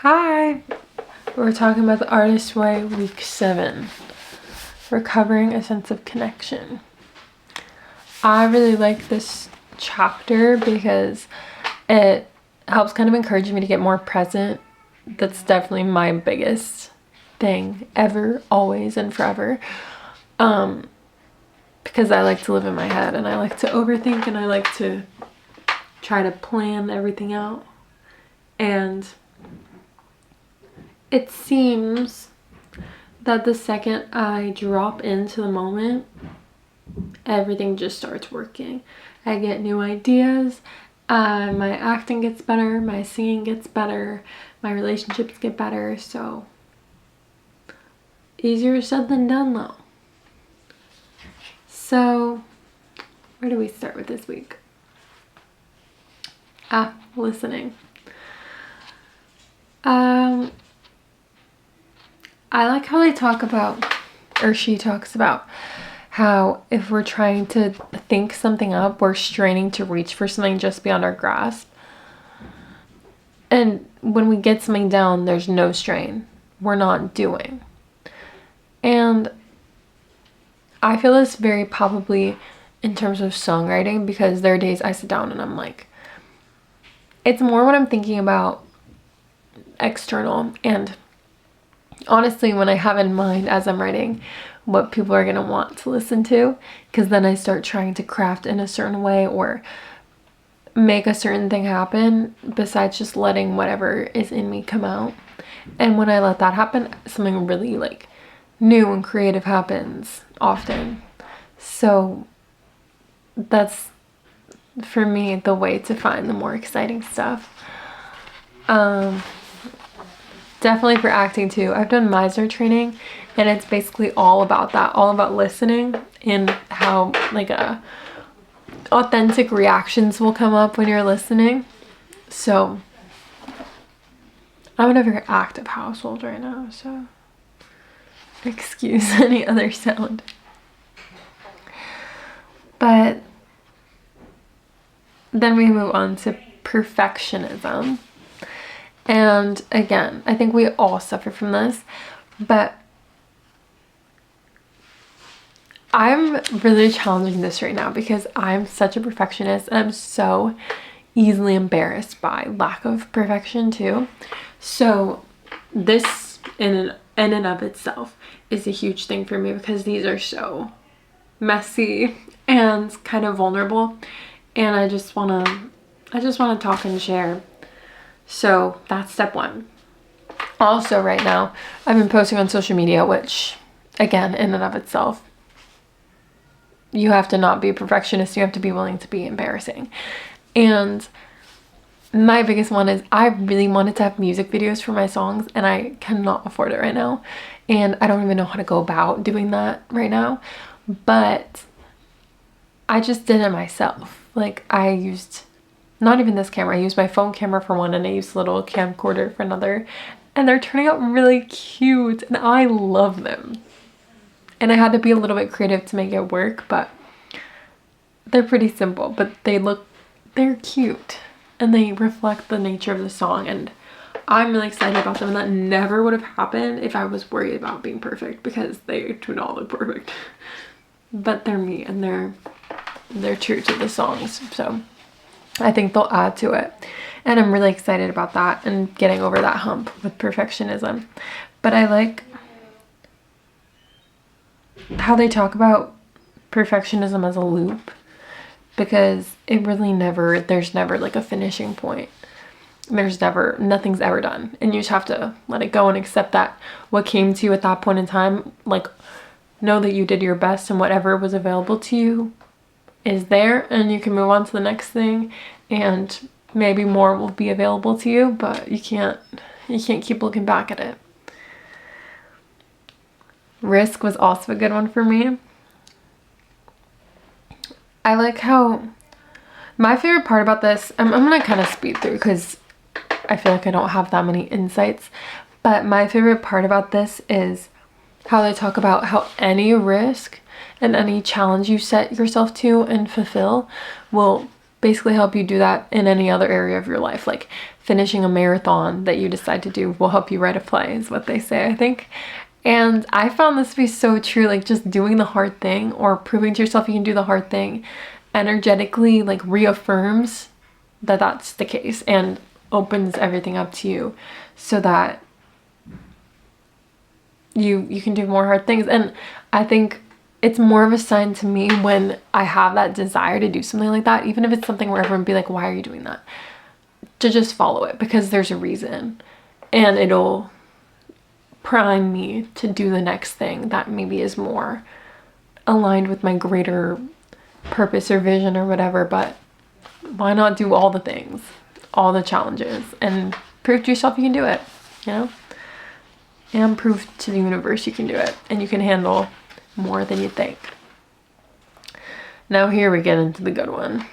Hi! We're talking about The Artist's Way, Week 7. Recovering a sense of connection. I really like this chapter because it helps kind of encourage me to get more present. That's definitely my biggest thing ever, always, and forever. Because I like to live in my head and I like to overthink and I like to try to plan everything out. And it seems that the second I drop into the moment, everything just starts working. I get new ideas, my acting gets better, my singing gets better, my relationships get better, so easier said than done though. So, where do we start with this week? Listening. I like how they talk about, or she talks about, how if we're trying to think something up, we're straining to reach for something just beyond our grasp. And when we get something down, there's no strain. We're not doing. And I feel this very palpably in terms of songwriting, because there are days I sit down and I'm like, it's more what I'm thinking about external, and honestly when I have in mind as I'm writing what people are going to want to listen to, because then I start trying to craft in a certain way or make a certain thing happen besides just letting whatever is in me come out. And when I let that happen, something really like new and creative happens often. So that's, for me, the way to find the more exciting stuff. Definitely for acting too. I've done Meisner training and it's basically all about that, all about listening and how like authentic reactions will come up when you're listening. So I'm in a very active household right now, so excuse any other sound. But then we move on to perfectionism. And again, I think we all suffer from this, but I'm really challenging this right now because I'm such a perfectionist and I'm so easily embarrassed by lack of perfection too. So this in and of itself is a huge thing for me because these are so messy and kind of vulnerable, and I just want to talk and share. So that's step one. Also right now, I've been posting on social media, which again, in and of itself, you have to not be a perfectionist. You have to be willing to be embarrassing. And my biggest one is I really wanted to have music videos for my songs and I cannot afford it right now. And I don't even know how to go about doing that right now. But I just did it myself. Like I used, not even this camera, I used my phone camera for one and I used a little camcorder for another. And they're turning out really cute and I love them. And I had to be a little bit creative to make it work, but they're pretty simple, but they're cute and they reflect the nature of the song, and I'm really excited about them. And that never would have happened if I was worried about being perfect, because they do not look perfect, but they're me and they're true to the songs. So I think they'll add to it. And I'm really excited about that and getting over that hump with perfectionism. But I like how they talk about perfectionism as a loop, because it really there's never like a finishing point. Nothing's ever done. And you just have to let it go and accept that what came to you at that point in time, like know that you did your best and whatever was available to you is there, and you can move on to the next thing, and maybe more will be available to you, but you can't keep looking back at it. Risk was also a good one for me. I like how my favorite part about this, I'm gonna kind of speed through because I feel like I don't have that many insights, but my favorite part about this is how they talk about how any risk and any challenge you set yourself to and fulfill will basically help you do that in any other area of your life. Like finishing a marathon that you decide to do will help you write a play, is what they say, I think. And I found this to be so true. Like, just doing the hard thing or proving to yourself you can do the hard thing energetically, like, reaffirms that that's the case and opens everything up to you so that you can do more hard things. And I think it's more of a sign to me when I have that desire to do something like that, even if it's something where everyone be like, why are you doing that? To just follow it because there's a reason, and it'll prime me to do the next thing that maybe is more aligned with my greater purpose or vision or whatever. But why not do all the things, all the challenges, and prove to yourself you can do it, you know? And prove to the universe you can do it and you can handle more than you think. Now here we get into the good one.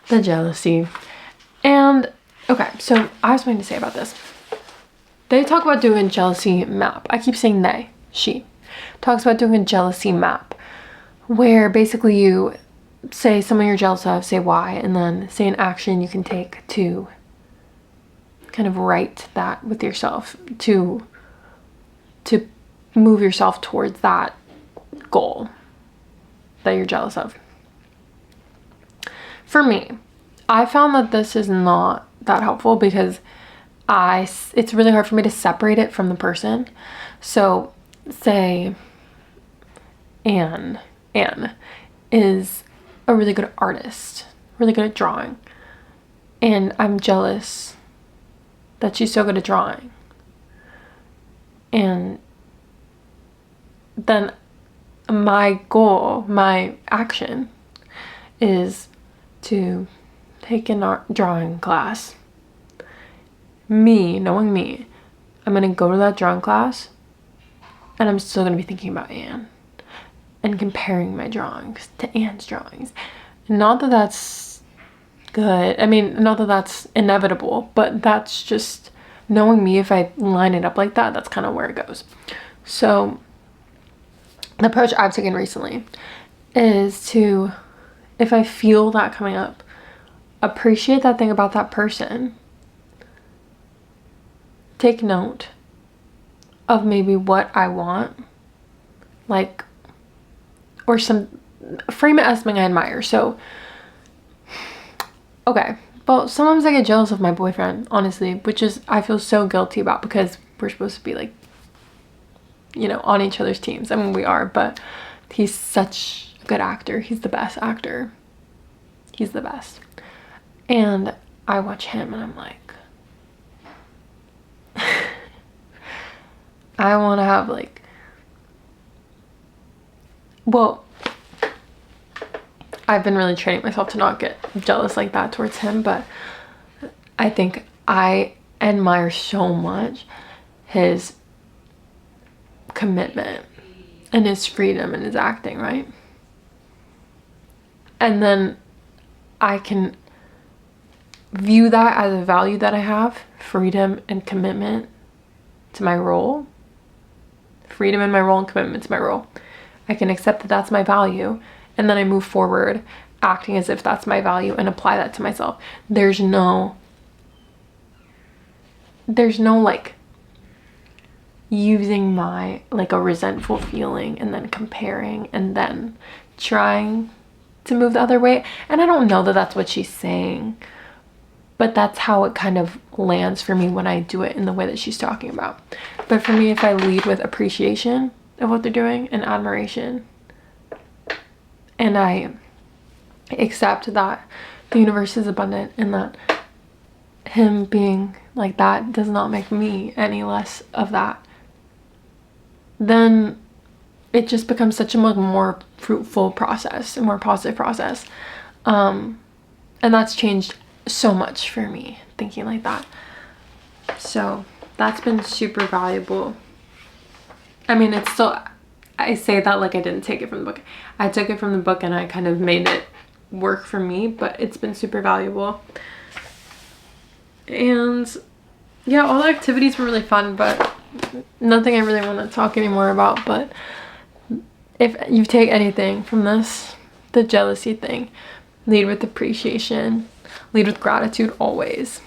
The jealousy. And okay, so I have something to say about this. They talk about doing a jealousy map. I keep saying they, she talks about doing a jealousy map where basically you say someone you're jealous of, say why, and then say an action you can take to kind of write that with yourself to move yourself towards that goal that you're jealous of. For me, I found that this is not that helpful because it's really hard for me to separate it from the person. So say Anne is a really good artist, really good at drawing, and I'm jealous that she's so good at drawing. And then my goal, my action is to take an art drawing class. Me, knowing me, I'm going to go to that drawing class and I'm still going to be thinking about Anne and comparing my drawings to Anne's drawings. Not that that's good. I mean, not that that's inevitable, but that's just knowing me. If I line it up like that, that's kind of where it goes. So the approach I've taken recently is to, if I feel that coming up, appreciate that thing about that person. Take note of maybe what I want, like, or frame it as something I admire. So, okay, well, sometimes I get jealous of my boyfriend, honestly, which is, I feel so guilty about because we're supposed to be like, you know, on each other's teams. I mean, we are, but he's such a good actor. He's the best actor. He's the best. And I watch him and I'm like, I want to have like, well, I've been really training myself to not get jealous like that towards him, but I think I admire so much his commitment and his freedom and his acting, right? And then I can view that as a value that I have, freedom and commitment to my role. Freedom in my role and commitment to my role. I can accept that that's my value, and then I move forward acting as if that's my value and apply that to myself. There's no like using my, like, a resentful feeling and then comparing and then trying to move the other way. And I don't know that that's what she's saying, but that's how it kind of lands for me when I do it in the way that she's talking about. But for me, if I lead with appreciation of what they're doing and admiration, and I accept that the universe is abundant and that him being like that does not make me any less of that, then it just becomes such a more fruitful process, a more positive process. And that's changed so much for me, thinking like that. So that's been super valuable. I mean, it's still, I say that like I didn't take it from the book. I took it from the book and I kind of made it work for me, but it's been super valuable. And yeah, all the activities were really fun, but nothing I really want to talk anymore about. But if you take anything from this, the jealousy thing, lead with appreciation, lead with gratitude always.